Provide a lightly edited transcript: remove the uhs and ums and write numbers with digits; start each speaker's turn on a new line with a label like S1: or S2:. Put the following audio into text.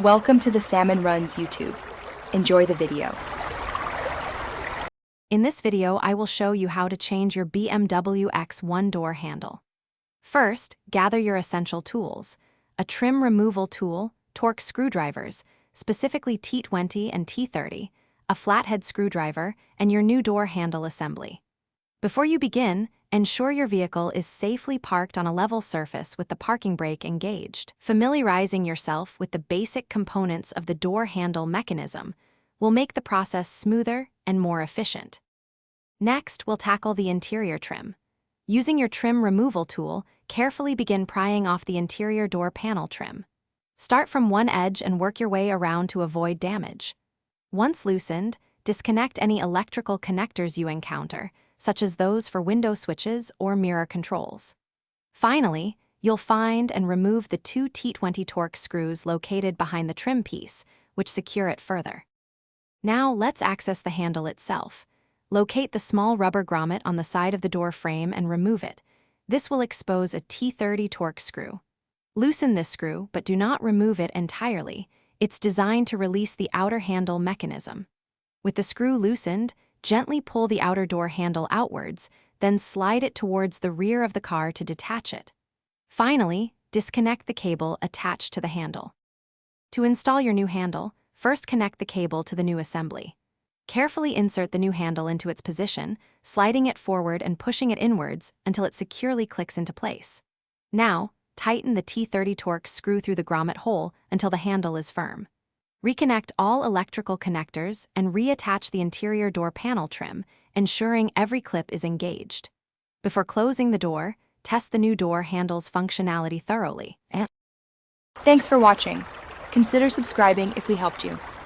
S1: Welcome to the Salmon Runs YouTube. Enjoy the video.
S2: In this video, I will show you how to change your BMW X1 door handle. First, gather your essential tools: a trim removal tool, Torx screwdrivers, specifically T20 and T30, a flathead screwdriver, and your new door handle assembly. Before you begin, ensure your vehicle is safely parked on a level surface with the parking brake engaged. Familiarizing yourself with the basic components of the door handle mechanism will make the process smoother and more efficient. Next, we'll tackle the interior trim. Using your trim removal tool, carefully begin prying off the interior door panel trim. Start from one edge and work your way around to avoid damage. Once loosened, disconnect any electrical connectors you encounter, such as those for window switches or mirror controls. Finally, you'll find and remove the two T20 Torx screws located behind the trim piece, which secure it further. Now let's access the handle itself. Locate the small rubber grommet on the side of the door frame and remove it. This will expose a T30 Torx screw. Loosen this screw, but do not remove it entirely. It's designed to release the outer handle mechanism. With the screw loosened, gently pull the outer door handle outwards, then slide it towards the rear of the car to detach it. Finally, disconnect the cable attached to the handle. To install your new handle, first connect the cable to the new assembly. Carefully insert the new handle into its position, sliding it forward and pushing it inwards until it securely clicks into place. Now, tighten the T30 Torx screw through the grommet hole until the handle is firm. Reconnect all electrical connectors and reattach the interior door panel trim, ensuring every clip is engaged. Before closing the door, test the new door handle's functionality thoroughly.
S1: Thanks for watching. Consider subscribing if we helped you.